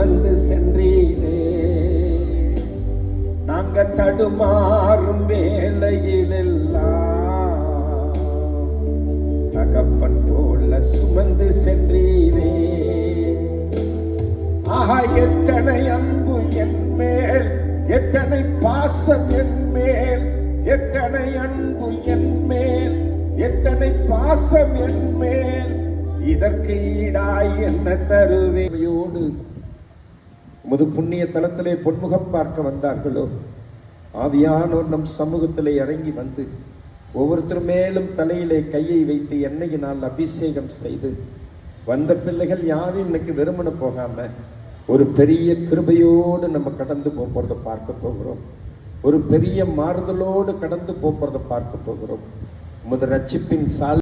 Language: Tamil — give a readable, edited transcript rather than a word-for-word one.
சுமந்து சென்றீரே. நாங்க தடுமாறும் வேளையிலெல்லாம் தகப்பன் போல சுமந்து சென்றீரே. ஆஹா, எத்தனை அன்பு என் மேல், எத்தனை பாசம் என் மேல், எத்தனை அன்பு என் மேல், எத்தனை பாசம் என் மேல், இதற்கு ஈடாய் என்ன தருவேயோடு முது புண்ணிய தலத்திலே பொன்முகம் பார்க்க வந்தார்களோ, ஆவியானோர் நம் சமூகத்திலே இறங்கி வந்து ஒவ்வொருத்தர் மேலும் தலையிலே கையை வைத்து எண்ணெயினால் அபிஷேகம் செய்து வந்த பிள்ளைகள் யாரும் இன்னைக்கு வெறுமன போகாம ஒரு பெரிய கிருபையோடு நம்ம கடந்து போறதை பார்க்க போகிறோம். ஒரு பெரிய மாறுதலோடு கடந்து போறதை பார்க்க போகிறோம். முத ரட்சிப்பின் சால்